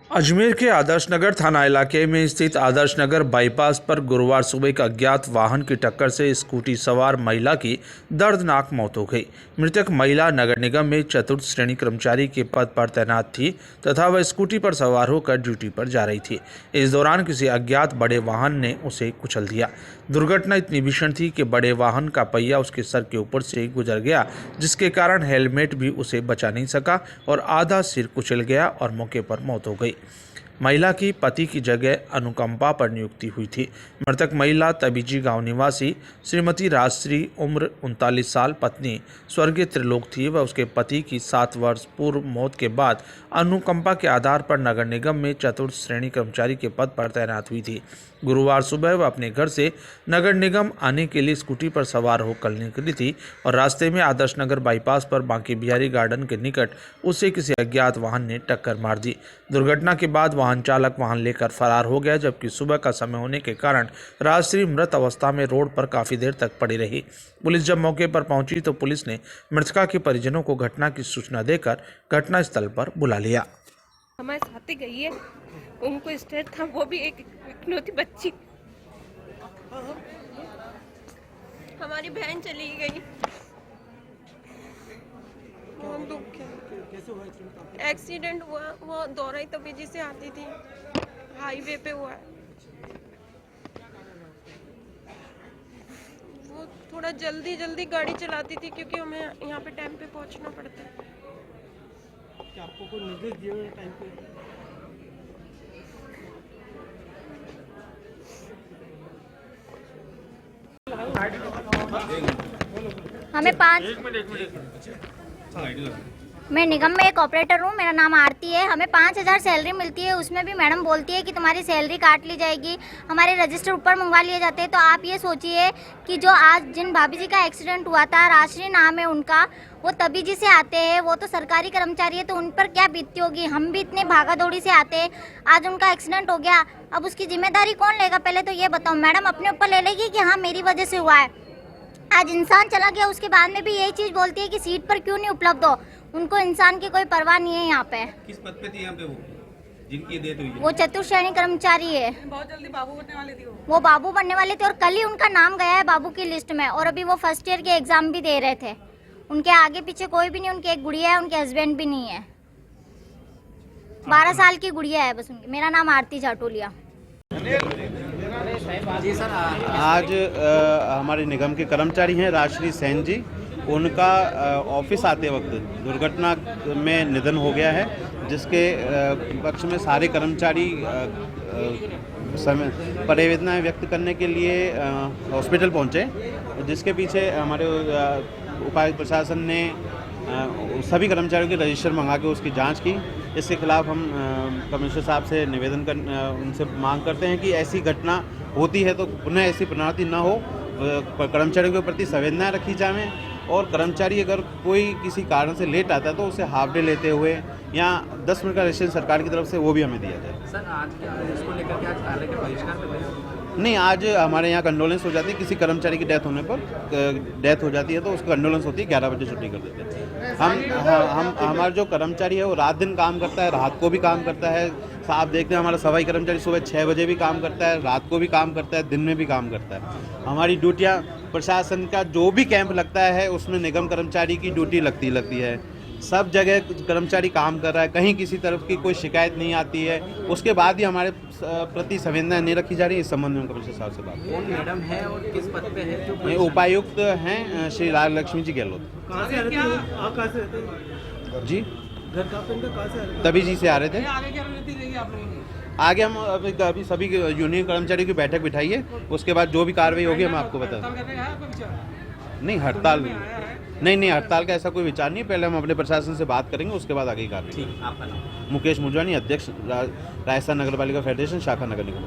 अजमेर के आदर्श नगर थाना इलाके में स्थित आदर्श नगर बाईपास पर गुरुवार सुबह एक अज्ञात वाहन की टक्कर से स्कूटी सवार महिला की दर्दनाक मौत हो गई। मृतक महिला नगर निगम में चतुर्थ श्रेणी कर्मचारी के पद पर तैनात थी तथा वह स्कूटी पर सवार होकर ड्यूटी पर जा रही थी। इस दौरान किसी अज्ञात बड़े वाहन ने उसे कुचल दिया। दुर्घटना इतनी भीषण थी कि बड़े वाहन का पहिया उसके सर के ऊपर से गुजर गया, जिसके कारण हेलमेट भी उसे बचा नहीं सका और आधा सिर कुचल गया और मौके पर मौत हो गई। महिला की पति की जगह अनुकंपा पर नियुक्ति हुई थी। मृतक महिला तबीजी गांव निवासी श्रीमती राजश्री, उम्र 39 साल, पत्नी स्वर्गीय त्रिलोक थी। वह उसके पति की 7 वर्ष पूर्व मौत के बाद अनुकंपा के आधार पर नगर निगम में चतुर्थ श्रेणी कर्मचारी के पद पर तैनात हुई थी। गुरुवार सुबह वह अपने घर से नगर निगम आने के लिए स्कूटी पर सवार होकर निकली थी और रास्ते में आदर्श नगर बाईपास पर बांके बिहारी गार्डन के निकट उसे किसी अज्ञात वाहन ने टक्कर मार दी। दुर्घटना के बाद वाहन चालक वाहन लेकर फरार हो गया, जबकि सुबह का समय होने के कारण राजश्री मृत अवस्था में रोड पर काफी देर तक पड़ी रही। पुलिस जब मौके पर पहुंची तो पुलिस ने मृतका के परिजनों को घटना की सूचना देकर घटनास्थल पर बुला लिया। हमारे साथ ही गई है, उनको स्ट्रेस था, वो भी एक इकलौती बच्ची, हमारी बहन चली गई। एक्सीडेंट हुआ, वो दौराई तबीजी से आती थी, हाईवे पे हुआ है। वो थोड़ा जल्दी गाड़ी चलाती थी क्योंकि हमें यहाँ पे टाइम पे पहुँचना पड़ता है। क्या आपको कोई निर्देश दिए हुए टाइम पे? हमें मैं निगम में एक ऑपरेटर हूँ, मेरा नाम आरती है। हमें 5000 सैलरी मिलती है, उसमें भी मैडम बोलती है कि तुम्हारी सैलरी काट ली जाएगी, हमारे रजिस्टर ऊपर मंगवा लिए जाते हैं। तो आप ये सोचिए कि जो आज जिन भाभी जी का एक्सीडेंट हुआ था, राजश्री नाम है उनका, वो तभी जी से आते हैं, वो तो सरकारी कर्मचारी है, तो उन पर क्या बीतती होगी। हम भी इतने भागा दौड़ी से आते हैं, आज उनका एक्सीडेंट हो गया, अब उसकी जिम्मेदारी कौन लेगा? पहले तो ये बताओ। मैडम अपने ऊपर ले लेगी कि हाँ मेरी वजह से हुआ है। आज इंसान चला गया, उसके बाद में भी यही चीज़ बोलती है कि सीट पर क्यों नहीं उपलब्ध हो। उनको इंसान की कोई परवाह नहीं है। यहाँ पे किस पद पे थी यहाँ पे वो जिनकी डेथ हुई है? वो चतुर्थ श्रेणी कर्मचारी है। बहुत जल्दी बाबू बनने वाली थी वो बाबू बनने वाले थे और कल ही उनका नाम गया है बाबू की लिस्ट में, और अभी वो फर्स्ट ईयर के एग्जाम भी दे रहे थे। उनके आगे पीछे कोई भी नहीं, उनकी एक गुड़िया है, उनके हस्बैंड भी नहीं है। 12 साल की गुड़िया है बस उनकी। मेरा नाम आरती जाटोलिया। जी सर, आज हमारे निगम के कर्मचारी हैं राजश्री सेन जी, उनका ऑफिस आते वक्त दुर्घटना में निधन हो गया है, जिसके पक्ष में सारे कर्मचारी परिवेदनाएं व्यक्त करने के लिए हॉस्पिटल पहुंचे, जिसके पीछे हमारे उपायुक्त प्रशासन ने सभी कर्मचारियों के रजिस्टर मंगा के उसकी जांच की। इसके खिलाफ हम कमिश्नर साहब से उनसे मांग करते हैं कि ऐसी घटना होती है तो पुनः ऐसी पुनरावृत्ति न हो, कर्मचारियों के प्रति संवेदना रखी जाए, और कर्मचारी अगर कोई किसी कारण से लेट आता है तो उसे हाफ डे लेते हुए या 10 मिनट का रेशन सरकार की तरफ से वो भी हमें दिया जाए। सर आज इसको लेकर के आज कार्य के बहिष्कार पे नहीं, आज हमारे यहाँ कंडोलेंस हो जाती है, किसी कर्मचारी की डेथ होने पर डेथ हो जाती है तो उसको कंडोलेंस होती है, 11 बजे छुट्टी कर देते हैं। हम हमारा जो कर्मचारी है वो रात दिन काम करता है, रात को भी काम करता है। आप देखते हैं हमारा सफाई कर्मचारी सुबह 6 बजे भी काम करता है, रात को भी काम करता है, दिन में भी काम करता है। हमारी ड्यूटियाँ, प्रशासन का जो भी कैंप लगता है उसमें निगम कर्मचारी की ड्यूटी लगती है। सब जगह कर्मचारी काम कर रहा है, कहीं किसी तरफ की कोई शिकायत नहीं आती है। उसके बाद ही हमारे प्रति संवेदना नहीं रखी जा रही है। इस संबंध में हम कमिश्नर साहब से बात कौन मैडम है और किस पद पे है? ये उपायुक्त हैं श्री राजलक्ष्मी जी गहलोत। कहाँ से रहते हैं आप? कहाँ से रहते हैं जी? घर कहाँ से आ रहे थे? तभी जी से आ रहे थे। आगे क्या रणनीति रहेगी आप लोगों की? आगे हम अभी सभी यूनियन कर्मचारियों की बैठक बिठाइए, उसके बाद जो भी कार्रवाई होगी हम आपको बता दें। नहीं, हड़ताल नहीं, हड़ताल का ऐसा कोई विचार नहीं है। पहले हम अपने प्रशासन से बात करेंगे, उसके बाद आगे की कार्रवाई। आपका नाम? मुकेश मुजवानी, अध्यक्ष राजस्थान नगर पालिका फेडरेशन शाखा नगर निगम।